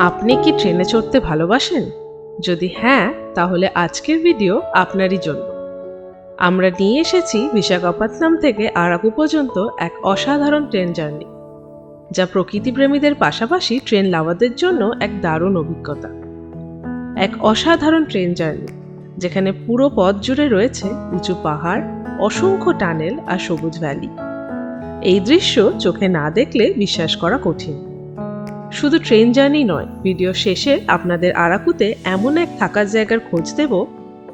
আপনি কি ট্রেনে চড়তে ভালোবাসেন? যদি হ্যাঁ, তাহলে আজকের ভিডিও আপনারই জন্য। আমরা নিয়ে এসেছি বিশাখাপত্তনম থেকে আরাকু পর্যন্ত এক অসাধারণ ট্রেন জার্নি, যা প্রকৃতিপ্রেমীদের পাশাপাশি ট্রেন লাভারদের জন্য এক দারুণ অভিজ্ঞতা। এক অসাধারণ ট্রেন জার্নি যেখানে পুরো পথ জুড়ে রয়েছে উঁচু পাহাড়, অসংখ্য টানেল আর সবুজ ভ্যালি। এই দৃশ্য চোখে না দেখলে বিশ্বাস করা কঠিন। শুধু ট্রেন জার্নি নয়, ভিডিও শেষে আপনাদের আরাকুতে এমন এক থাকার জায়গার খোঁজ দেব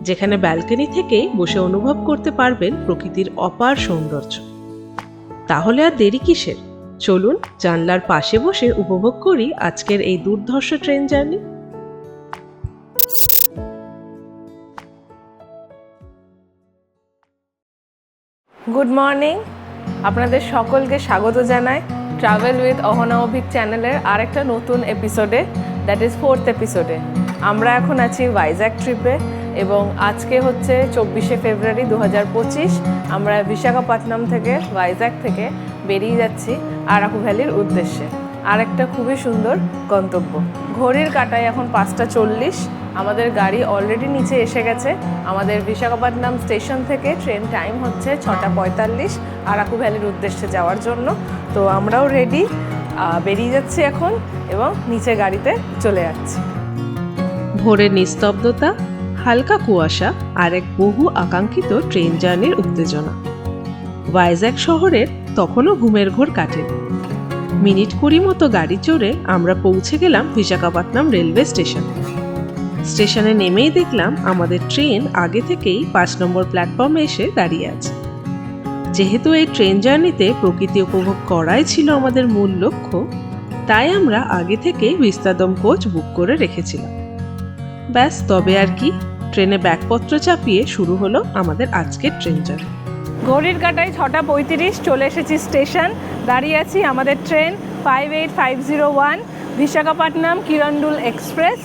যেখানে ব্যালকনি থেকে বসে অনুভব করতে পারবেন প্রকৃতির অপার সৌন্দর্য। তাহলে আর দেরি কিসের? চলুন জানলার পাশে বসে উপভোগ করি আজকের এই দুর্ধর্ষ ট্রেন জার্নি। গুড মর্নিং, আপনাদের সকলকে স্বাগত জানাই ট্রাভেল উইথ অহনা অভিক চ্যানেলের আরেকটা নতুন এপিসোডে, দ্যাট ইজ 4th এপিসোডে। আমরা এখন আছি ভাইজ্যাক ট্রিপে এবং আজকে হচ্ছে 24শে ফেব্রুয়ারি 2025। আমরা বিশাখাপত্তনম থেকে, ভাইজ্যাক থেকে বেরিয়ে যাচ্ছি আরাকু ভ্যালির উদ্দেশ্যে। আর একটা খুবই সুন্দর গন্তব্য। ঘড়ির কাঁটায় এখন 5:40। আমাদের গাড়ি অলরেডি নিচে এসে গেছে। আমাদের বিশাখাপত্তনম স্টেশন থেকে ট্রেন টাইম হচ্ছে 6:45 আরাকু ভ্যালির উদ্দেশ্যে যাওয়ার জন্য। তো আমরাও রেডি, বেরিয়ে যাচ্ছি এখন এবং নিচে গাড়িতে চলে যাচ্ছি। ভোরের নিস্তব্ধতা, হালকা কুয়াশা আর এক বহু আকাঙ্ক্ষিত ট্রেন জার্নির উত্তেজনা। ভাইজ্যাক শহরের তখনও ঘুমের ঘোর কাটেনি। মিনিট 20 মতো গাড়ি চড়ে আমরা পৌঁছে গেলাম বিশাখাপত্তনম রেলওয়ে স্টেশন। স্টেশনে নেমেই দেখলাম আমাদের ট্রেন আগে থেকেই 5 নম্বর প্ল্যাটফর্মে এসে দাঁড়িয়ে আছে। যেহেতু এই ট্রেন জার্নিতে প্রকৃতি উপভোগ করাই ছিল আমাদের মূল লক্ষ্য, তাই আমরা আগে থেকেই বিস্তাদম কোচ বুক করে রেখেছিলাম। ব্যাস, তবে আর কি, ট্রেনে ব্যাগপত্র চাপিয়ে শুরু হলো আমাদের আজকের ট্রেন জার্নি। ঘড়ির কাঁটায় 6:35, চলে এসেছি স্টেশন। দাঁড়িয়ে আছি আমাদের ট্রেন 58501 বিশাখাপত্তনম কিরণডুল এক্সপ্রেস।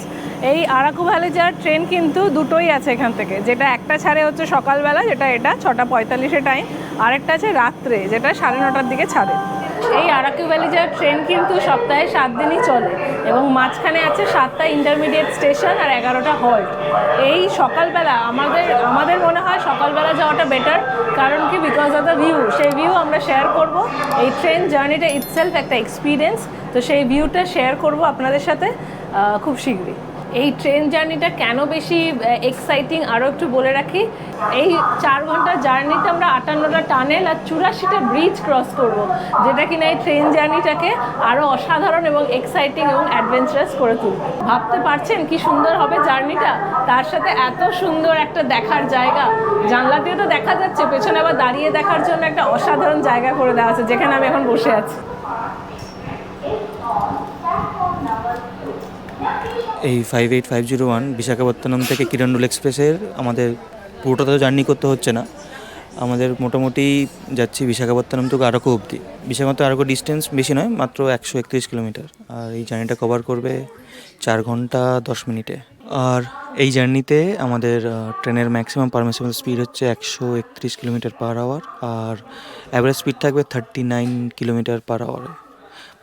এই আরাকু ভ্যালি যাওয়ার ট্রেন কিন্তু দুটোই আছে এখান থেকে। যেটা একটা ছাড়ে হচ্ছে সকালবেলা, যেটা এটা 6:45 টাইম, আরেকটা আছে রাত্রে, যেটা 9:30টার দিকে ছাড়ে। এই আরাকু ভ্যালি যাওয়ার ট্রেন কিন্তু সপ্তাহে 7 দিনই চলে এবং মাঝখানে আছে 7টা ইন্টারমিডিয়েট স্টেশন আর 11টা হল্ট। এই সকালবেলা আমাদের মনে হয় সকালবেলা যাওয়াটা বেটার, কারণ কি, বিকজ অফ দ্য ভিউ। সেই ভিউ আমরা শেয়ার করব। এই ট্রেন জার্নিটা ইটসেলফ একটা এক্সপিরিয়েন্স, তো সেই ভিউটা শেয়ার করব আপনাদের সাথে খুব শীঘ্রই। এই ট্রেন জার্নিটা কেন বেশি এক্সাইটিং আরও একটু বলে রাখি। এই 4 ঘন্টার জার্নিতে আমরা 58টা টানেল আর 84টা ব্রিজ ক্রস করব, যেটা কিনা এই ট্রেন জার্নিটাকে আরও অসাধারণ এবং এক্সাইটিং এবং অ্যাডভেঞ্চারাস করে তুলবে। ভাবতে পারছেন কি সুন্দর হবে জার্নিটা, তার সাথে এত সুন্দর একটা দেখার জায়গা। জানলা দিয়ে তো দেখা যাচ্ছে, পেছনে আবার দাঁড়িয়ে দেখার জন্য একটা অসাধারণ জায়গা করে দেওয়া আছে, যেখানে আমি এখন বসে আছি। এই 58501 বিশাখাপত্তনম থেকে কিরণডুল এক্সপ্রেসের আমাদের পুরোটা তো জার্নি করতে হচ্ছে না। আমাদের মোটামুটি যাচ্ছি বিশাখাপত্তনম থেকে আরাকু অবধি। বিশাখাপত্তনম আরাকু ডিস্টেন্স বেশি নয়, মাত্র 131 কিলোমিটার। আর এই জার্নিটা কভার করবে 4 ঘন্টা 10 মিনিটে। আর এই জার্নিতে আমাদের ট্রেনের ম্যাক্সিমাম পারমিসিবল স্পিড হচ্ছে 131 কিলোমিটার পার আওয়ার, আর অ্যাভারেজ স্পিড থাকবে 39 কিলোমিটার পার আওয়ারে।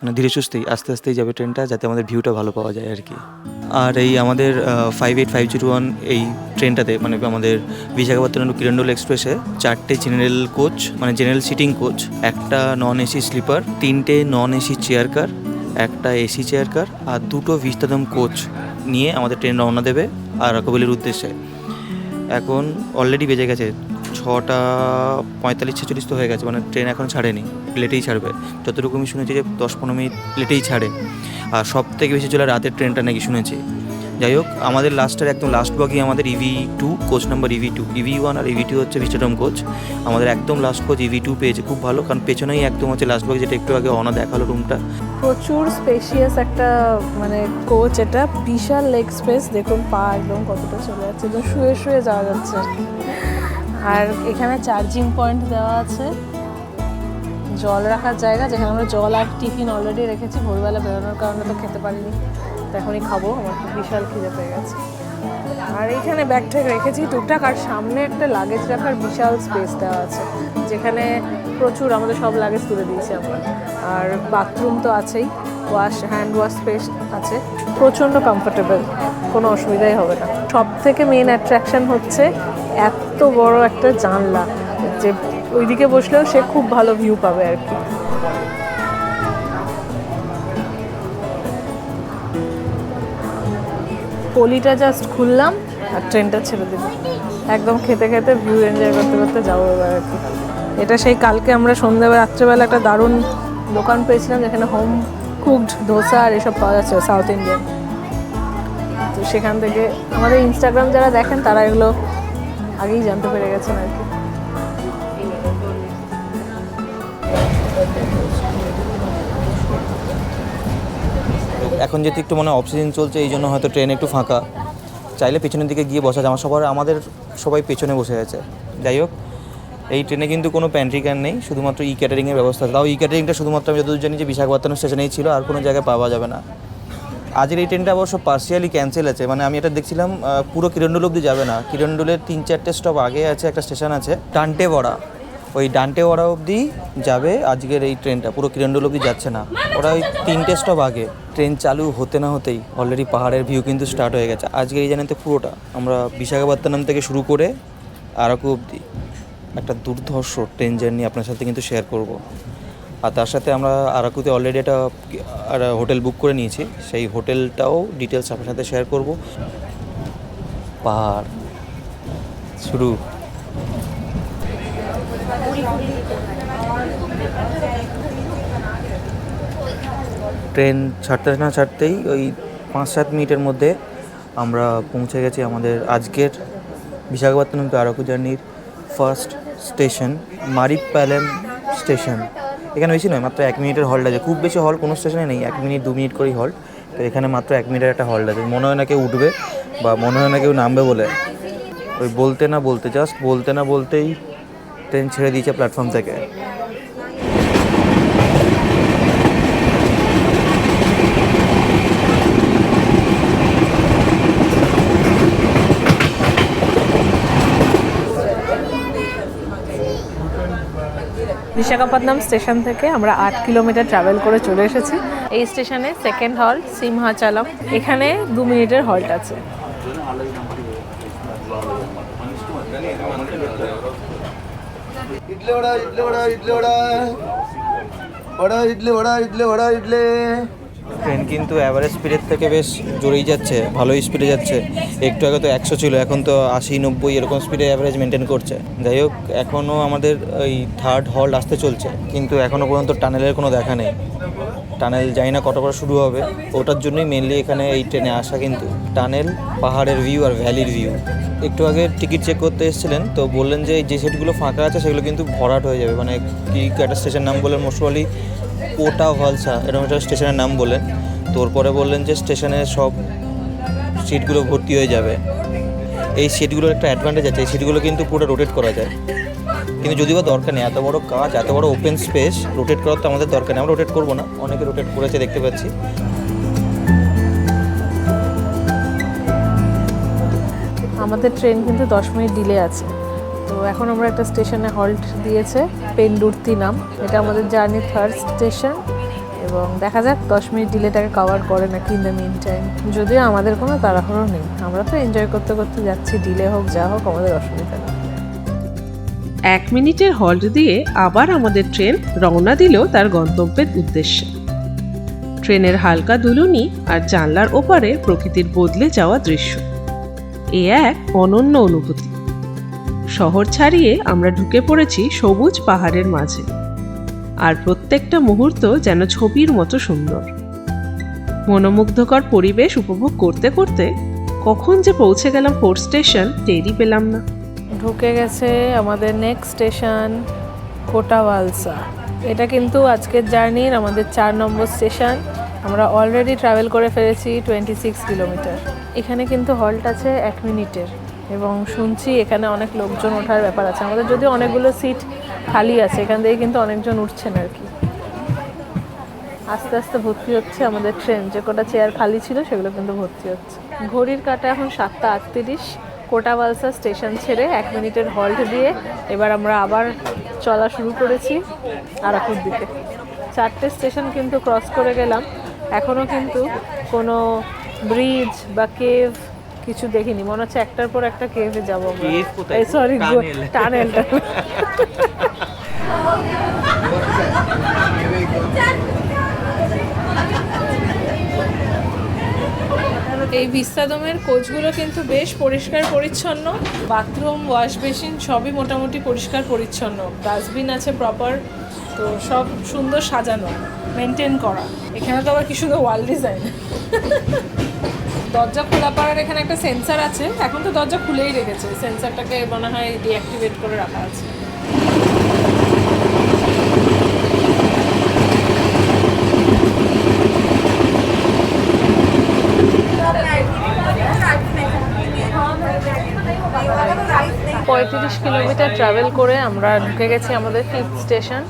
মানে ধীরে সুস্থেই আস্তে আস্তেই যাবে ট্রেনটা, যাতে আমাদের ভিউটা ভালো পাওয়া যায় আর কি। আর এই আমাদের 58501 এই ট্রেনটাতে, মানে আমাদের বিশাখাপত্তনম কিরণডুল এক্সপ্রেসে 4টে জেনারেল কোচ, মানে জেনারেল সিটিং কোচ, একটা নন এসি স্লিপার, 3টে নন এসি চেয়ার কার, একটা এসি চেয়ার কার আর 2টো বিস্তাদম কোচ নিয়ে আমাদের ট্রেন রওনা দেবে আরাকু ভ্যালির উদ্দেশ্যে। এখন অলরেডি বেজে গেছে 6:45-46 তো হয়ে গেছে, মানে ট্রেন এখন ছাড়েনি, লেটেই ছাড়বে। যতটুকু আমি শুনেছি যে 10-15 মিনিট লেটেই ছাড়ে। আর সব থেকে বেশি চলে রাতের ট্রেনটা নাকি শুনেছি। যাই হোক, আমাদের একদম লাস্ট বগি আমাদের EV2 coach number EV2। EV1 আর EV2 হচ্ছে বিস্টাডম কোচ। আমাদের একদম লাস্ট কোচ EV2 পেয়েছে, খুব ভালো, কারণ পেছনেই একদম হচ্ছে লাস্ট বগি, যেটা একটু আগে অনা দেখালো রুমটা। প্রচুর স্পেশিয়াস একটা মানে কোচ, এটা বিশাল লেগ স্পেস। দেখুন পা একদম কতটা চলে যাচ্ছে, একদম শুয়ে শুয়ে যাওয়া যাচ্ছে। আর এখানে চার্জিং পয়েন্ট দেওয়া আছে, জল রাখার জায়গা, যেখানে আমরা জল আর টিফিন অলরেডি রেখেছি। ভোরবেলা বেরোনোর কারণে তো খেতে পারিনি, তো এখনই খাবো। আমার বিশাল খিদে পেয়ে গেছে। আর এইখানে ব্যাগ ট্যাগ রেখেছি টুকটাক, আর সামনে একটা লাগেজ রাখার বিশাল স্পেস দেওয়া আছে, যেখানে প্রচুর আমাদের সব লাগেজ তুলে দিয়েছি আমরা। আর বাথরুম তো আছেই, হ্যান্ড ওয়াশ স্পেস আছে। প্রচণ্ড কমফোর্টেবল, কোনো অসুবিধাই হবে না। সব থেকে মেন অ্যাট্রাকশন হচ্ছে এত বড় একটা জানলা, যে ওইদিকে বসলেও সে খুব ভালো ভিউ পাবে আর কি। পলিটা জাস্ট খুললাম আর ট্রেনটা ছেড়ে দিল, একদম খেতে খেতে ভিউ এনজয় করতে করতে যাবো এবার আর কি। এটা সেই কালকে আমরা সন্ধ্যাবেলা রাত্রেবেলা একটা দারুণ দোকান পেয়েছিলাম যেখানে হোম কুকড ধোসা আর এসব পাওয়া যাচ্ছে সাউথ ইন্ডিয়ান। তো সেখান থেকে আমাদের ইনস্টাগ্রাম যারা দেখেন তারা এগুলো আগেই জানতে পেরে গেছেন আর কি। এখন যেহেতু একটু অফ সিজন চলছে, এই জন্য হয়তো ট্রেন একটু ফাঁকা, চাইলে পেছনের দিকে গিয়ে বসা যায়। আমাদের সবাই পেছনে বসে আছে। যাই হোক, এই ট্রেনে কিন্তু কোনো প্যান্ট্রি ক্যান নেই, শুধুমাত্র ক্যাটারিংয়ের ব্যবস্থা আছে। তাও ক্যাটারিংটা শুধুমাত্র আমি যতদূর জানি যে বিশাখাপত্তনম স্টেশনেই ছিল, আর কোনো জায়গায় পাওয়া যাবে না। আজকের এই ট্রেনটা অবশ্য পার্সিয়ালি ক্যান্সেল আছে, মানে আমি এটা দেখছিলাম পুরো কিরণডুল অবধি যাবে না। কিরণডুলের 3-4টে স্টপ আগে আছে একটা স্টেশন আছে ডান্টেওয়াড়া, ওই ডান্টেওয়াড়া অবধি যাবে আজকের এই ট্রেনটা, পুরো কিরণডুল অবধি যাচ্ছে না। ওরা ওই 3টে স্টপ আগে। ট্রেন চালু হতে না হতেই অলরেডি পাহাড়ের ভিউ কিন্তু স্টার্ট হয়ে গেছে। আজকের এই জানেন তো পুরোটা আমরা বিশাখাপত্তনম থেকে শুরু করে আরাকু অবধি একটা দুর্ধর্ষ ট্রেন জার্নি আপনার সাথে কিন্তু শেয়ার করব। আর তার সাথে আমরা আরাকুতে অলরেডি একটা হোটেল বুক করে নিয়েছি, সেই হোটেলটাও ডিটেলস আপনার সাথে শেয়ার করব। পাহাড় শুরু। ট্রেন ছাড়তে না ছাড়তেই ওই 5-7 মিনিটের মধ্যে আমরা পৌঁছে গেছি আমাদের আজকের বিশাখাপত্তনম টু আরাকু জার্নির ফার্স্ট স্টেশন মারিপ্পালেম স্টেশন। এখানে বেশি নয়, মাত্র 1 মিনিটের হল্ট আছে। খুব বেশি হল্ট কোনো স্টেশনে নেই, 1 মিনিট 2 মিনিট করেই হল্ট। তো এখানে মাত্র 1 মিনিটের একটা হল্ট আছে। মনে হয় না কেউ উঠবে বা মনে হয় না কেউ নামবে বলে, ওই বলতে না বলতেই ট্রেন ছেড়ে দিয়েছে প্ল্যাটফর্ম থেকে। বিশাখাপত্তনম স্টেশন থেকে আমরা 8 কিলোমিটার ট্রাভেল করে চলে এসেছি। এই স্টেশনে সেকেন্ড হল্ট সিমহাচালম, এখানে 2 মিনিটের হল্ট আছে। ইডলি বড়া ইডলি বড়া ইডলি বড়া বড়া ইডলি বড়া ইডলি বড়া ইডলি। ট্রেন কিন্তু অ্যাভারেজ স্পিডের থেকে বেশ জোরেই যাচ্ছে, ভালোই স্পিডে যাচ্ছে। একটু আগে তো 100 ছিল, এখন তো 80-90 এরকম স্পিডে অ্যাভারেজ মেনটেন করছে। যাই হোক, এখনও আমাদের ওই থার্ড হল্ট আসতে চলছে, কিন্তু এখনও পর্যন্ত টানেলের কোনো দেখা নেই। টানেল জানি না কত করে শুরু হবে, ওটার জন্যই মেনলি এখানে এই ট্রেনে আসা। কিন্তু টানেল, পাহাড়ের ভিউ আর ভ্যালির ভিউ। একটু আগে টিকিট চেক করতে এসেছিলেন, তো বললেন যে যে সিটগুলো ফাঁকা আছে সেগুলো কিন্তু ভরাট হয়ে যাবে। মানে কি একটা স্টেশন নাম বললেন, মোস্টলি পোটা ভালসা এরকম একটা স্টেশনের নাম বললেন। তোর পরে বললেন যে স্টেশনের সব সিটগুলো ভর্তি হয়ে যাবে। এই সিটগুলোর একটা অ্যাডভান্টেজ আছে, এই সিটগুলো কিন্তু পুরো রোটেট করা যায়। কিন্তু যদিও দরকার নেই, এত বড় কাজ, এত বড় ওপেন স্পেস, রোটেট করার তো আমাদের দরকার নেই। আমরা রোটেট করবো না, অনেকে রোটেট করেছে দেখতে পাচ্ছি। আমাদের ট্রেন কিন্তু 10 মিনিট ডিলে আছে। তো এখন আমরা একটা স্টেশনে হল্ট দিয়েছে, পেন্ডুর্তি নাম। এটা আমাদের জার্নির থার্ড স্টেশন এবং দেখা যাক 10 মিনিট ডিলেটাকে কভার করে নাকি ইন দ্য মিন টাইম। যদিও আমাদের কোনো তাড়াহুড়ো নেই, আমরা তো এনজয় করতে করতে যাচ্ছি, ডিলে হোক যা হোক আমাদের অসুবিধা নেই। 1 মিনিটের হল্ট দিয়ে আবার আমাদের ট্রেন রওনা দিল তার গন্তব্যের উদ্দেশ্যে। ট্রেনের হালকা দুলুনি আর জানলার ওপারে প্রকৃতির বদলে যাওয়া দৃশ্য, এ এক অনন্য অনুভূতি। শহর ছাড়িয়ে আমরা ঢুকে পড়েছি সবুজ পাহাড়ের মাঝে, আর প্রত্যেকটা মুহূর্ত যেন ছবির মতো সুন্দর। মনোমুগ্ধকর পরিবেশ উপভোগ করতে করতে কখন যে পৌঁছে গেলাম 4th স্টেশন টেরই পেলাম না। ঢুকে গেছে আমাদের নেক্সট স্টেশন কোটাওয়ালসা। এটা কিন্তু আজকের জার্নির আমাদের 4 নম্বর স্টেশন। আমরা অলরেডি ট্রাভেল করে ফেলেছি 26 কিলোমিটার। এখানে কিন্তু হল্ট আছে 1 মিনিটের এবং শুনছি এখানে অনেক লোকজন ওঠার ব্যাপার আছে। আমাদের যদিও অনেকগুলো সিট খালি আছে, এখান থেকে কিন্তু অনেকজন উঠছেন আর কি। আস্তে আস্তে ভর্তি হচ্ছে আমাদের ট্রেন, যে কটা চেয়ার খালি ছিল সেগুলো কিন্তু ভর্তি হচ্ছে। ঘড়ির কাঁটা এখন 7:38। কোটাওয়ালসা স্টেশন ছেড়ে 1 মিনিটের হল্ট দিয়ে এবার আমরা আবার চলা শুরু করেছি আরাকুর দিকে। 4টে স্টেশন কিন্তু ক্রস করে গেলাম, এখনও কিন্তু কোনো ব্রিজ বা কেভ কিছু দেখিনি, মনে হচ্ছে একটার পর একটা কেভে যাবো আমরা। Cave কোথায়? Sorry, Tunnel. টানেল। এই ভিস্তাদমের কোচগুলো কিন্তু বেশ পরিষ্কার পরিচ্ছন্ন, বাথরুম ওয়াশ বেসিন সবই মোটামুটি পরিষ্কার পরিচ্ছন্ন, ডাস্টবিন আছে প্রপার, তো সব সুন্দর সাজানো, মেনটেন করা। এখানে তো আবার কি সুন্দর ওয়াল ডিজাইন। দরজা খোলা পাড়ার এখানে একটা সেন্সার আছে, এখন তো দরজা খুলেই রেখেছে, সেন্সারটাকে মনে হয় ডিঅ্যাক্টিভেট করে রাখা আছে। পঁয়ত্রিশ কিলোমিটার ট্রাভেল করে আমরা ঢুকে গেছি আমাদের 5th স্টেশন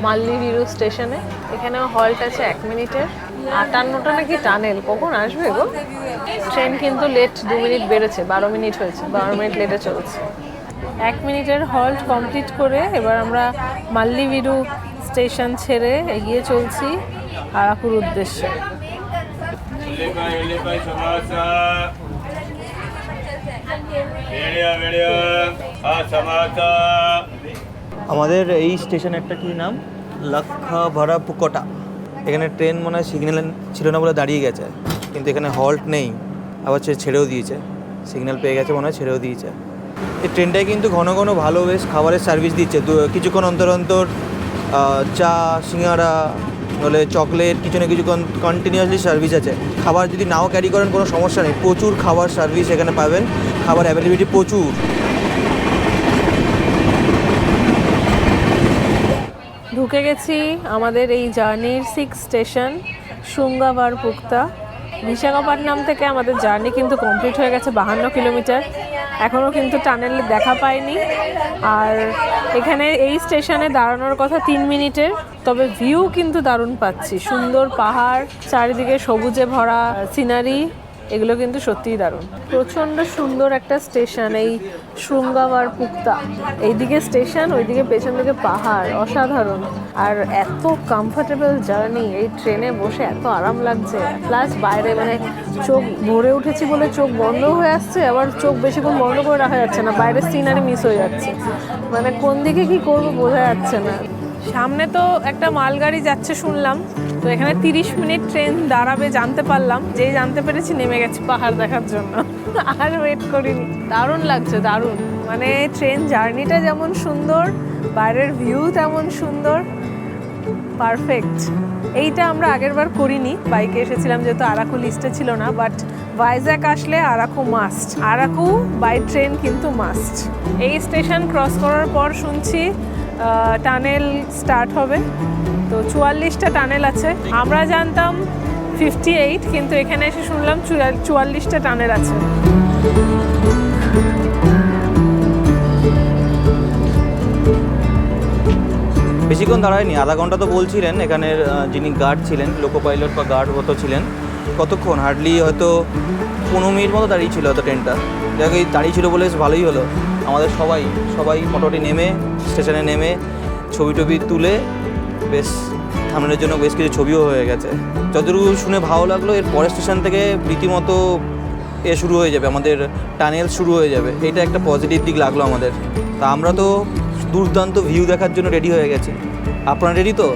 মাল্লি ভিরু স্টেশনে। এখানেও হল্ট আছে 1 মিনিটের। 58টা নাকি টানেল, কখন আসবে গো? ট্রেন কিন্তু লেট 2 মিনিট বেড়েছে, 12 মিনিট হয়েছে, 12 মিনিট লেটে চলছে। 1 মিনিটের হল্ট কমপ্লিট করে এবার আমরা মাল্লি ভিরু স্টেশন ছেড়ে এগিয়ে চলছি আরাকুর উদ্দেশ্যে। আমাদের এই স্টেশন একটা কি নাম, লাক্ষাভারা পুকোটা। এখানে ট্রেন মনে হয় সিগন্যাল ছিল না বলে দাঁড়িয়ে গেছে, কিন্তু এখানে হল্ট নেই, আবার ছেড়েও দিয়েছে, সিগন্যাল পেয়ে গেছে মনে হয়, ছেড়েও দিয়েছে। এই ট্রেনটায় কিন্তু ঘন ঘন ভালো বেশ খাবারের সার্ভিস দিচ্ছে, কিছুক্ষণ অন্তর অন্তর চা, সিঙ্গারা, নলে চকলেট, কিছু না কিছু কন্টিনিউয়াসলি সার্ভিস আছে। খাবার যদি নাও ক্যারি করেন কোনো সমস্যা নেই, প্রচুর খাবার সার্ভিস এখানে পাবেন, খাবার অ্যাভেলেবিলিটি প্রচুর। ঢুকে গেছি আমাদের এই জার্নির 6th স্টেশন শুঙ্গাবার পুক্তা। বিশাখাপট্টনম থেকে আমাদের জার্নি কিন্তু কমপ্লিট হয়ে গেছে 52 কিলোমিটার, এখনও কিন্তু টানেলে দেখা পাইনি। আর এখানে এই স্টেশনে দাঁড়ানোর কথা 3 মিনিটের, তবে ভিউ কিন্তু দারুণ পাচ্ছি, সুন্দর পাহাড়, চারিদিকে সবুজে ভরা সিনারি, এগুলো কিন্তু সত্যিই দারুণ। প্রচণ্ড সুন্দর একটা স্টেশন এই শৃঙ্গাবার পুক্তা। এইদিকে স্টেশন, ওইদিকে পেছন দিকে পাহাড়, অসাধারণ। আর এত কমফোর্টেবল জার্নি, এই ট্রেনে বসে এত আরাম লাগছে। প্লাস বাইরে মানে চোখ ভরে উঠেছি বলে চোখ বন্ধ হয়ে আসছে, আবার চোখ বেশিক্ষণ বন্ধ করে রাখা যাচ্ছে না, বাইরের সিনারি মিস হয়ে যাচ্ছে, মানে কোন দিকে কি করবো বোঝা যাচ্ছে না। সামনে তো একটা মালগাড়ি যাচ্ছে শুনলাম, তো এখানে 30 মিনিট ট্রেন দাঁড়াবে জানতে পারলাম, যেই জানতে পেরেছি নেমে গেছি পাহাড় দেখার জন্য, আর ওয়েট করিনি। দারুণ লাগছে, দারুণ, মানে ট্রেন জার্নিটা যেমন সুন্দর, বাইরের ভিউ তেমন সুন্দর, পারফেক্ট। এইটা আমরা আগের বার করিনি, বাইকে এসেছিলাম যেহেতু, আরাকু লিস্টে ছিল না, বাট ভাইজ্যাক আসলে Araku must, Araku by train কিন্তু মাস্ট। এই স্টেশন ক্রস করার পর শুনছি টানেল স্টার্ট হবে, তো 44টা টানেল আছে। আমরা জানতাম 58, কিন্তু এখানে এসে শুনলাম 44টা টানেল আছে। বেশিক্ষণ দাঁড়ায়নি, আধা ঘন্টা তো বলছিলেন এখানের যিনি গার্ড ছিলেন, লোকো পাইলট বা গার্ড মতো ছিলেন। কতক্ষণ, হার্ডলি হয়তো 15 মিনিট মতো দাঁড়িয়ে ছিল হয়তো ট্রেনটা। যাক, এই দাঁড়িয়ে ছিল বলে ভালোই হলো। আমাদের সবাই মোটামুটি নেমে, স্টেশনে নেমে ছবি টবি তুলে বেশ থামনের জন্য বেশ কিছু ছবিও হয়ে গেছে। যতটুকু শুনে ভালো লাগলো, এর পরের স্টেশন থেকে রীতিমতো শুরু হয়ে যাবে, আমাদের টানেল শুরু হয়ে যাবে, এটা একটা পজিটিভ দিক লাগলো আমাদের। তা আমরা তো দুর্দান্ত ভিউ দেখার জন্য রেডি হয়ে গেছি। আপনারা রেডি তো?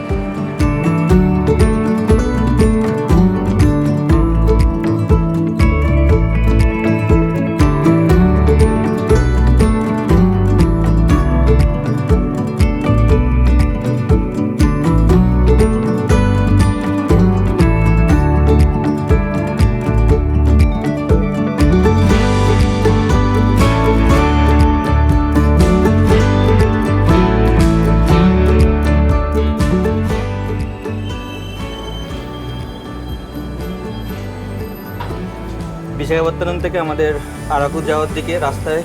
বিশাখাপত্তনম থেকে আমাদের আরাকু যাওয়ার দিকে রাস্তায়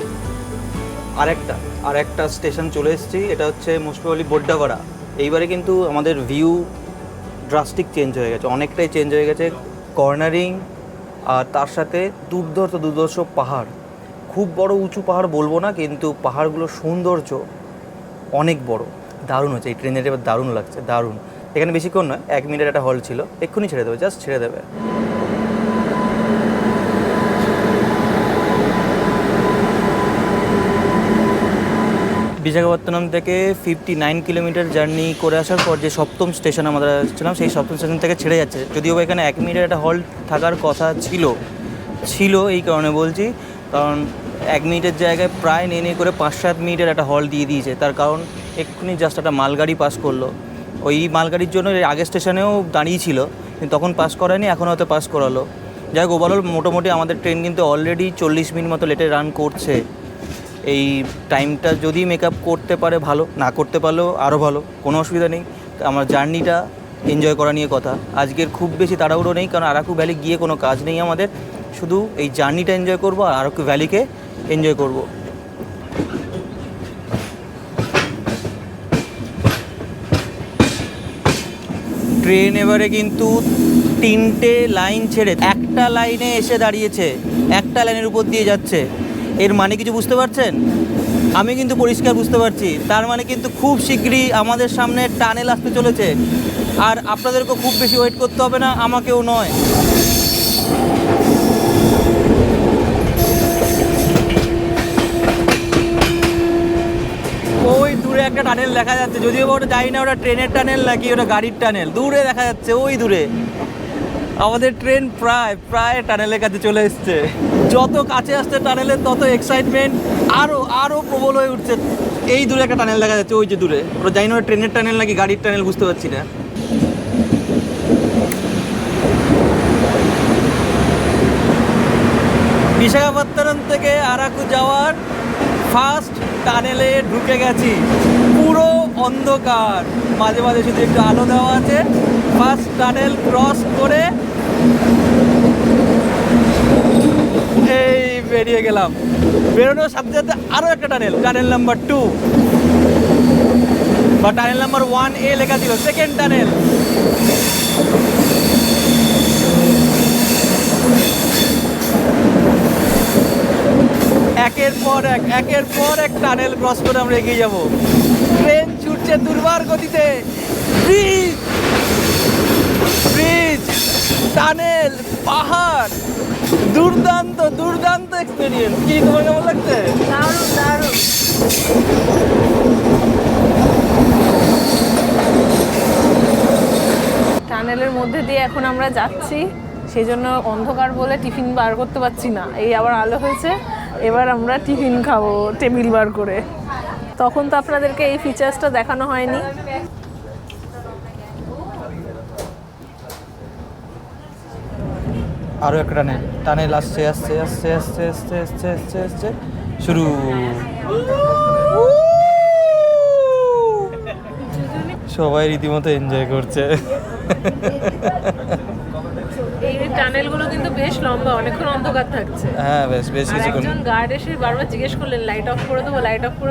আরেকটা স্টেশন চলে এসেছি। এটা হচ্ছে মোস্ট প্রবাবলি বোড্ডাপাড়া। এইবারে কিন্তু আমাদের ভিউ ড্রাস্টিক চেঞ্জ হয়ে গেছে, অনেকটাই চেঞ্জ হয়ে গেছে। কর্নারিং আর তার সাথে দুর্ধর্ষ পাহাড়, খুব বড় উঁচু পাহাড় বলবো না, কিন্তু পাহাড়গুলোর সৌন্দর্য অনেক বড়, দারুণ হচ্ছে। এই ট্রেনের এবার দারুণ লাগছে, দারুণ। এখানে বেশিক্ষণ নয়, 1 মিনিটের একটা হল ছিল, এক্ষুনি ছেড়ে দেবে, জাস্ট ছেড়ে দেবে। বিশাখাপত্তনম থেকে 59 কিলোমিটার জার্নি করে আসার পর যে সপ্তম স্টেশন আমরা ছিলাম, সেই সপ্তম স্টেশন থেকে ছেড়ে যাচ্ছে। যদিও বা এখানে 1 মিনিটের একটা হল্ট থাকার কথা ছিল এই কারণে বলছি, কারণ 1 মিনিটের জায়গায় প্রায় নিয়ে করে 5-7 মিনিটের একটা হল্ট দিয়ে দিয়েছে। তার কারণ এক্ষুনি জাস্ট একটা মালগাড়ি পাস করলো, ওই মালগাড়ির জন্য এর আগের স্টেশনেও দাঁড়িয়েছিল, কিন্তু তখন পাস করায়নি, এখন হয়তো পাস করালো। যাই হোক, ওভারঅল মোটামুটি আমাদের ট্রেন কিন্তু অলরেডি 40 মিনিট মতো লেটে রান করছে। এই টাইমটা যদি মেকআপ করতে পারে ভালো, না করতে পারলেও আরও ভালো, কোনো অসুবিধা নেই। আমার জার্নিটা এনজয় করা নিয়ে কথা। আজকের খুব বেশি তাড়াহুড়ো নেই, কারণ আরাকু ভ্যালি গিয়ে কোনো কাজ নেই আমাদের, শুধু এই জার্নিটা এনজয় করবো আর আরাকু ভ্যালিকে এনজয় করব। ট্রেন এবারে কিন্তু 3টে লাইন ছেড়ে একটা লাইনে এসে দাঁড়িয়েছে, একটা লাইনের উপর দিয়ে যাচ্ছে। এর মানে কিছু বুঝতে পারছেন? আমি কিন্তু পরিষ্কার বুঝতে পারছি। তার মানে কিন্তু খুব শীঘ্রই আমাদের সামনে টানেল আসতে চলেছে, আর আপনাদেরকেও খুব বেশি ওয়েট করতে হবে না, আমাকেও নয়। ওই দূরে একটা টানেল দেখা যাচ্ছে, যদিও ওটা জানি না ওটা ট্রেনের টানেল নাকি ওটা গাড়ির টানেল, দূরে দেখা যাচ্ছে ওই দূরে। আমাদের ট্রেন প্রায় টানেলের কাছে চলে এসছে। যত কাছে আসছে টানেলের তত এক্সাইটমেন্ট আরও প্রবল হয়ে উঠছে। এই দূরে একটা টানেল দেখা যাচ্ছে, ওই যে দূরে, ওটা জানি না ওটা ট্রেনের টানেল নাকি গাড়ির টানেল, বুঝতে পারছি না। বিশাখাপত্তনম থেকে আরাকু যাওয়ার ফার্স্ট টানেলে ঢুকে গেছি। পুরো অন্ধকার, মাঝে মাঝে শুধু একটু আলো দেওয়া আছে। ফার্স্ট টানেল ক্রস করে এই বেরিয়ে গেলাম। বেরোনোর সাথে সাথে আরও একটা টানেল নাম্বার 2 বা টানেল নাম্বার 1A লেখা ছিল, সেকেন্ড টানেল। একের পর এক টানেল ক্রস করে আমরা এগিয়ে যাব। ট্রেন ছুটছে দুর্বার গতিতে। ব্রিজ, টানেল, পাহাড়, দুর্দান্ত এক্সপিরিয়েন্স। কি তোমার কেমন লাগছে? দারুণ। টানেলের মধ্যে দিয়ে এখন আমরা যাচ্ছি, সেই জন্য অন্ধকার বলে টিফিন বার করতে পারছি না। এই আবার আলো হয়েছে, এবার আমরা টিফিন খাবো টেবিল বার করে। তখন তো আপনাদেরকে এই ফিচার্সটা দেখানো হয়নি। আরও একটা টানেল আসছে শুরু। সবাই রীতিমতো এনজয় করছে। এই টানেলগুলো কিন্তু বেশ লম্বা, অনেকক্ষণ অন্ধকার থাকছে। হ্যাঁ, বেশ কিছুক্ষণ। একজন গার্ড এসে বারবার জিজ্ঞেস করলেন লাইট অফ করে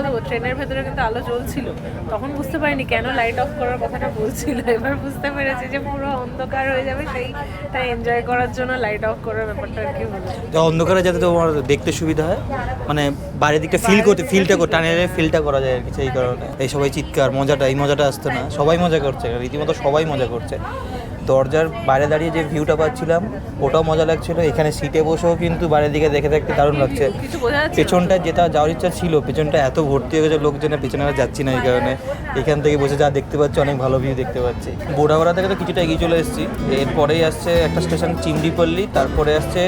দেবো। ট্রেনের ভেতরে কিন্তু আলো জ্বলছিল, তখন বুঝতে পারিনি কেন লাইট অফ করার কথাটা বলছিল। এবার বুঝতে পেরেছি যে পুরো অন্ধকার হয়ে যাবে, সেইটা এনজয় করার জন্য লাইট অফ করার ব্যাপারটা আর কি হলো। তো অন্ধকারে যাতে তোমার দেখতে সুবিধা হয়, মানে বাইরের দিকটা টানেলের ফিলটা করা যায় আর কি, সেই কারণে। এই সবাই চিৎকার, এই মজাটা আসতো না। সবাই মজা করছে, রীতিমতো সবাই মজা করছে। দরজার বাইরে দাঁড়িয়ে যে ভিউটা পাচ্ছিলাম ওটাও মজা লাগছিল। এখানে সিটে বসেও কিন্তু বাইরের দিকে দেখে থাকতে দারুণ লাগছে। পেছনটা যাওয়ার ইচ্ছা ছিল, পেছনটা এত ভর্তি হয়ে গেছে লোকজনের, পেছনে আর যাচ্ছি না। এই কারণে এখান থেকে বসে যা দেখতে পাচ্ছি, অনেক ভালো ভিউ দেখতে পাচ্ছি। বোরাওয়াড়া থেকে তো কিছুটা এগিয়ে চলে এসেছি। এরপরেই আসছে একটা স্টেশন চিমডিপল্লি, তারপরে আসছে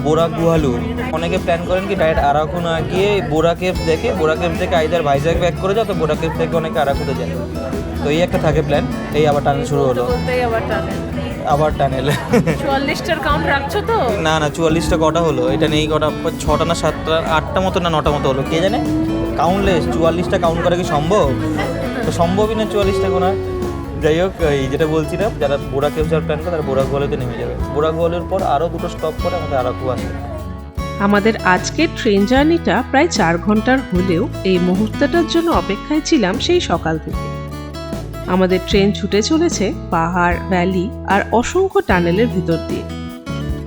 বোরাগুহালু। অনেকে প্ল্যান করেন কি ডাইরেক্ট আরাকু না গিয়ে বোরা কেভস থেকে আইদার ভাইজ্যাগ ব্যাক করে যাও, তো বোরা কেভস থেকে অনেকে আরাকুতে যায়। তো এই একটা থাকে প্ল্যান। এই আবার টানেল শুরু হলো, আবার টানেল। 44টার কাউন্ট রাখছো তো? না 44টা কটা হলো এটা নেই, কটা 6টা না 7টা 8টা মতো না 9টা মতো হলো, কে জানে। কাউন্টলেস 44টা কাউন্ট করা কি সম্ভব? তো সম্ভবই না 44টা গোনা। যাই হোক, এই যেটা বলছিলাম, যারা বোরা কেভস যাওয়ার প্ল্যান করে তারা বোরাগুহালুতে নেমে যাবে। বোরাগুহালুর পর আরও 2টো স্টপ করে আমাদের আরাকু আসে। আমাদের আজকের ট্রেন জার্নিটা প্রায় 4 ঘন্টার হলেও এই মুহূর্তটার জন্য অপেক্ষায় ছিলাম সেই সকাল থেকে। আমাদের ট্রেন ছুটে চলেছে পাহাড়, ভ্যালি আর অসংখ্য টানেলের ভিতর দিয়ে।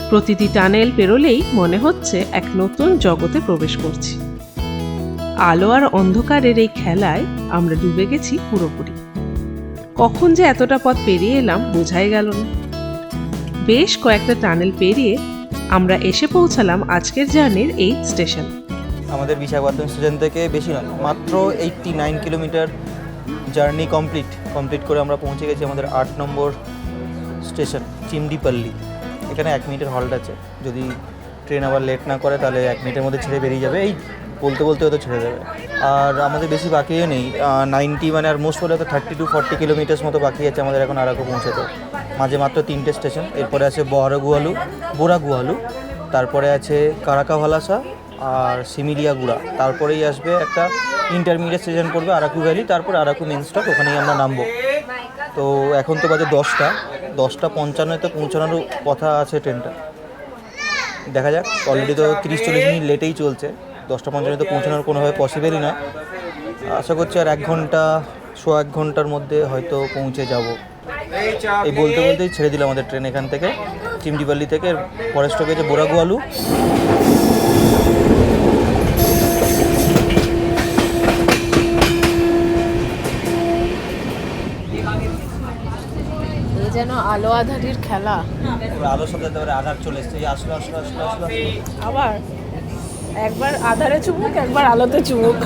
প্রতিটি টানেল পেরোলেই মনে হচ্ছে এক নতুন জগতে প্রবেশ করছি। আলো আর অন্ধকারের এই খেলায় আমরা ডুবে গেছি পুরোপুরি। কখন যে এতটা পথ পেরিয়ে এলাম বোঝাই গেল না। বেশ কয়েকটা টানেল পেরিয়ে আমরা এসে পৌঁছালাম আজকের জার্নির এই স্টেশন। আমাদের বিশাখাপত্তনম স্টেশন থেকে বেশি নয়, মাত্র 89 কিলোমিটার জার্নি কমপ্লিট করে আমরা পৌঁছে গেছি আমাদের 8 নম্বর স্টেশন চিমডিপাল্লি। এখানে 1 মিনিটের হল্ট আছে, যদি ট্রেন আবার লেট না করে তাহলে 1 মিনিটের মধ্যে ছেড়ে বেরিয়ে যাবে, এই বলতে বলতে হয়তো ছেড়ে দেবে। আর আমাদের বেশি বাকিও নেই, 90 মানে আর মোস্ট হলে তো 30 to 40 কিলোমিটার্স মতো বাকি আছে আমাদের এখন আরাকু পৌঁছাতে। মাঝে মাত্র 3টে স্টেশন, এরপরে আছে বোরাগুয়ালু, তারপরে আছে কারাকাভালাসা আর সিমিলিয়াগুড়া, তারপরেই আসবে একটা ইন্টারমিডিয়েট স্টেশন পড়বে আরাকু ভ্যালি, তারপর আরাকু মেন স্টপ, ওখানেই আমরা নামবো। তো এখন তো বাজে 10:55 পৌঁছানোর কথা আছে ট্রেনটা। দেখা যাক, অলরেডি তো 30-40 মিনিট লেটেই চলছে, 10:55 পৌঁছানোর কোনোভাবে পসিবলই না। আশা করছি আর 1 ঘন্টার মধ্যে হয়তো পৌঁছে যাব। এই বলতে বলতেই ছেড়ে দিল আমাদের ট্রেন এখান থেকে চিমডিপাল্লি থেকে। পরের স্টপেজে বোরাগুয়ালু। এই যেন আলো আধারির খেলা। আলোর সাথে আধার চলে এসছে, আসলো। আবার একবার আধারে চুমুক, একবার আলোতে চুমুক।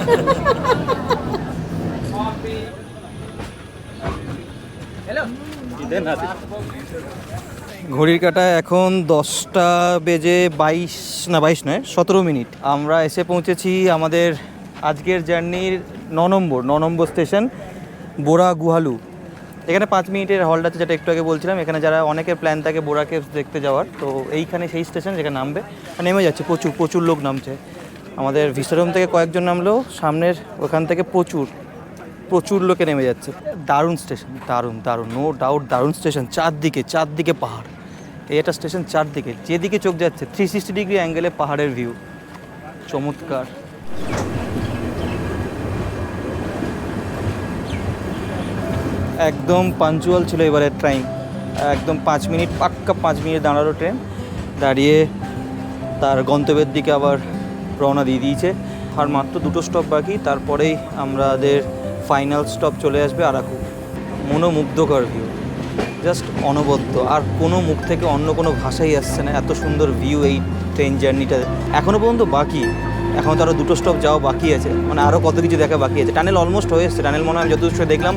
ঘড়ির কাঁটা এখন 10:22 নয় 17 মিনিট। আমরা এসে পৌঁছেছি আমাদের আজকের জার্নির 9 নম্বর স্টেশন বোরাগুয়ালু। এখানে 5 মিনিটের হল্ট আছে, যেটা একটু আগে বলছিলাম। এখানে যারা অনেকের প্ল্যান থাকে বোরা কেভস দেখতে যাওয়ার, তো এইখানে সেই স্টেশন যেখানে নামবে, নেমে যাচ্ছে প্রচুর লোক নামছে। আমাদের ভিস্টাডোম থেকে কয়েকজন নামলেও সামনের ওখান থেকে প্রচুর লোকে নেমে যাচ্ছে। দারুণ স্টেশন, দারুণ নো ডাউট দারুণ স্টেশন। চারদিকে পাহাড়, এই একটা স্টেশন চারদিকে, যেদিকে চোখ যাচ্ছে 360 ডিগ্রি অ্যাঙ্গেলে পাহাড়ের ভিউ, চমৎকার। একদম পাঞ্চুয়াল ছিল এবারের ট্রেন, একদম 5 মিনিট পাক্কা 5 মিনিট দাঁড়ালো ট্রেন, দাঁড়িয়ে তার গন্তব্যের দিকে আবার রওনা দিয়ে দিয়েছে। আর মাত্র 2টো স্টপ বাকি, তারপরেই আমাদের ফাইনাল স্টপ চলে আসবে আরাকু। মনোমুগ্ধকর ভিউ, জাস্ট অনবদ্য, আর কোনো মুখ থেকে অন্য কোনো ভাষাই আসছে না, এত সুন্দর ভিউ এই ট্রেন জার্নিটা। এখনও পর্যন্ত বাকি, এখন তো আরও 2টো স্টপ যাওয়া বাকি আছে, মানে আরও কত কিছু দেখা বাকি আছে। টানেল অলমোস্ট হয়ে এসছে, টানেল মনে হয় যতদূর দেখলাম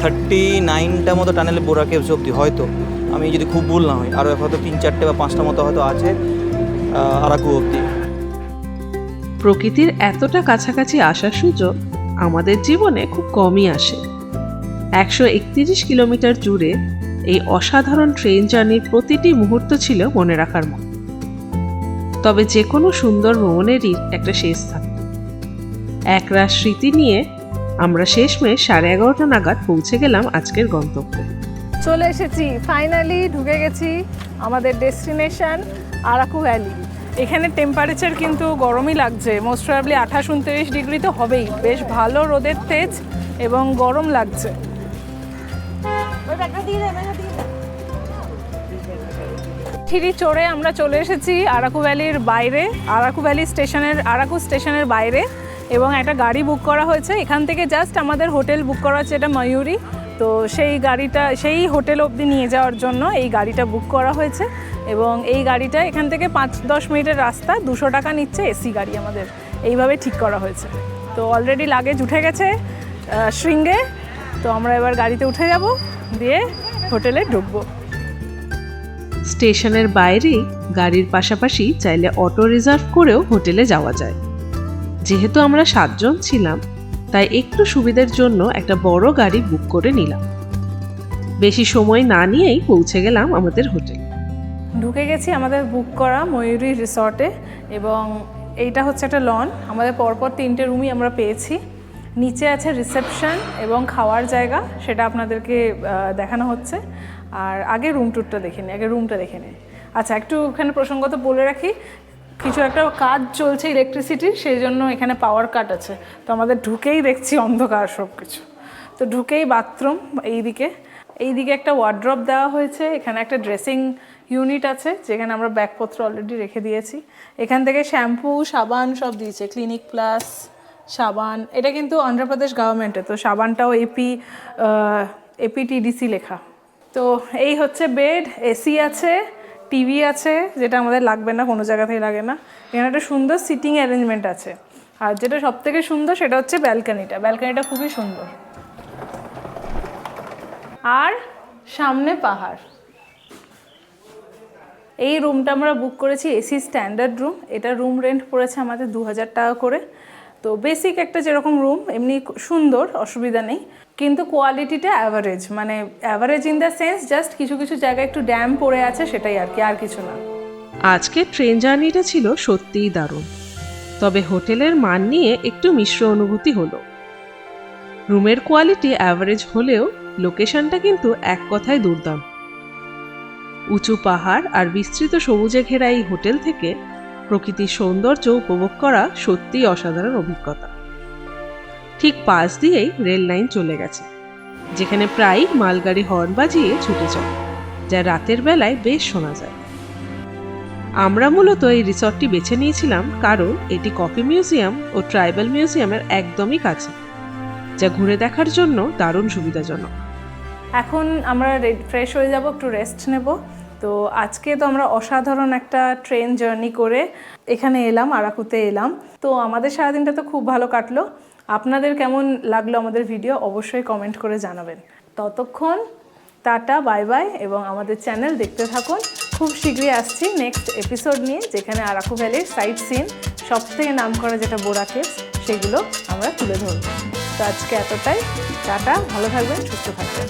39টা মতো টানেলে বোরা কেভস অব্দি, হয়তো আমি যদি খুব ভুল না হয়, আরও হয়তো 3-4টে বা 5টা মতো হয়তো আছে আরাকু অব্দি। প্রকৃতির এতটা কাছাকাছি আসার সুযোগ আমাদের জীবনে খুব কমই আসে। 131 কিলোমিটার জুড়ে এই অসাধারণ ট্রেন জার্নির প্রতিটি মুহূর্ত ছিল মনে রাখার মতো। তবে যে কোনো সুন্দর ভ্রমণেরই একটা শেষ থাকে। একরাশ স্মৃতি নিয়ে আমরা শেষমেশ 11:30 নাগাদ পৌঁছে গেলাম আজকের গন্তব্যে। চলে এসেছি, ফাইনালি ঢুকে গেছি আমাদের ডেস্টিনেশন আরাকু ভ্যালি। এখানে টেম্পারেচার কিন্তু গরমই লাগছে, মোস্ট প্রবাবলি 28-29 ডিগ্রি তো হবেই। বেশ ভালো রোদের তেজ এবং গরম লাগছে। সিঁড়ি চড়ে আমরা চলে এসেছি আরাকু ভ্যালির বাইরে, আরাকু স্টেশনের বাইরে, এবং একটা গাড়ি বুক করা হয়েছে। এখান থেকে জাস্ট আমাদের হোটেল বুক করা হচ্ছে, এটা ময়ূরী। তো সেই হোটেল অবধি নিয়ে যাওয়ার জন্য এই গাড়িটা বুক করা হয়েছে, এবং এই গাড়িটা এখান থেকে 5-10 মিনিটের রাস্তা, 200 টাকা নিচ্ছে এসি গাড়ি আমাদের, এইভাবে ঠিক করা হয়েছে। তো অলরেডি লাগেজ উঠে গেছে শৃঙ্গে, তো আমরা এবার গাড়িতে উঠে যাব, দিয়ে হোটেলে ঢুকবো। স্টেশনের বাইরেই গাড়ির পাশাপাশি চাইলে অটো রিজার্ভ করেও হোটেলে যাওয়া যায়। যেহেতু আমরা 7 জন ছিলাম, তাই একটু সুবিধার জন্য একটা বড় গাড়ি বুক করে নিলাম। বেশি সময় না নিয়েই পৌঁছে গেলাম আমাদের হোটেল। ঢুকে গেছি আমাদের বুক করা ময়ূরী রিসর্টে, এবং এইটা হচ্ছে একটা লন। আমাদের পরপর 3টে রুমই আমরা পেয়েছি। নিচে আছে রিসেপশন এবং খাওয়ার জায়গা, সেটা আপনাদেরকে দেখানো হচ্ছে। আর আগে রুমটা দেখে নিই। আচ্ছা, একটু এখানে প্রসঙ্গত বলে রাখি, কিছু একটা কাজ চলছে ইলেকট্রিসিটির, সেই জন্য এখানে পাওয়ার কাট আছে। তো আমাদের ঢুকেই দেখছি অন্ধকার সব কিছু। তো ঢুকেই বাথরুম, এইদিকে একটা ওয়ার্ড্রপ দেওয়া হয়েছে। এখানে একটা ড্রেসিং ইউনিট আছে, যেখানে আমরা ব্যাগপত্র অলরেডি রেখে দিয়েছি। এখান থেকে শ্যাম্পু, সাবান সব দিয়েছে, ক্লিনিক প্লাস সাবান। এটা কিন্তু অন্ধ্রপ্রদেশ গভর্নমেন্টে, তো সাবানটাও এপিটিডিসি লেখা। তো এই হচ্ছে বেড, এসি আছে, টিভি আছে, যেটা আমাদের লাগবে না, কোনো জায়গাতেই লাগে না। এখানে একটা সুন্দর সিটিং অ্যারেঞ্জমেন্ট আছে। আর যেটা সব থেকে সুন্দর সেটা হচ্ছে ব্যালকানিটা খুবই সুন্দর। আর সামনে পাহাড়। এই রুমটা আমরা বুক করেছি এসি স্ট্যান্ডার্ড রুম। এটা রুম রেন্ট পড়েছে আমাদের 2000 টাকা করে। তো বেসিক একটা যেরকম রুম, এমনি সুন্দর, অসুবিধা নেই, কিন্তু কোয়ালিটিটা অ্যাভারেজ, মানে average in the sense just কিছু কিছু জায়গায় একটু ড্যাম পড়ে আছে, সেটাই আর কি, আর কিছু না। আজকের ট্রেন জার্নিটা ছিল সত্যিই দারুণ, তবে হোটেলের মান নিয়ে একটু মিশ্র অনুভূতি হলো। রুমের কোয়ালিটি অ্যাভারেজ হলেও লোকেশনটা কিন্তু এক কথায় দুর্দান্ত। উঁচু পাহাড় আর বিস্তৃত সবুজে ঘেরা এই হোটেল থেকে প্রকৃতির সৌন্দর্য উপভোগ করা সত্যিই অসাধারণ অভিজ্ঞতা। ঠিক পাশ দিয়েই রেল লাইন চলে গেছে, যেখানে প্রায় মালগাড়ি হর্ন বাজিয়ে ছুটে চলে, যা রাতের বেলায় বেশ শোনা যায়। আমরা মূলত এই রিসর্টটি বেছে নিয়েছিলাম কারণ এটি কফি মিউজিয়াম ও ট্রাইবাল মিউজিয়ামের একদমই কাছে, যা ঘুরে দেখার জন্য দারুণ সুবিধাজনক। এখন আমরা ফ্রেশ হয়ে যাব, একটু রেস্ট নেব। তো আজকে তো আমরা অসাধারণ একটা ট্রেন জার্নি করে এখানে এলাম, আরাকুতে এলাম। তো আমাদের সারাদিনটা তো খুব ভালো কাটলো। আপনাদের কেমন লাগলো আমাদের ভিডিও অবশ্যই কমেন্ট করে জানাবেন। ততক্ষণ টাটা, বাই বাই, এবং আমাদের চ্যানেল দেখতে থাকুন। খুব শীঘ্রই আসছি নেক্সট এপিসোড নিয়ে, যেখানে আরাকু ভ্যালির সাইট সিন, সব থেকে নাম করা যেটা বোরা কেভস, সেগুলো আমরা তুলে ধরব। তো আজকে এতটাই। টাটা, ভালো থাকবেন, সুস্থ থাকবেন।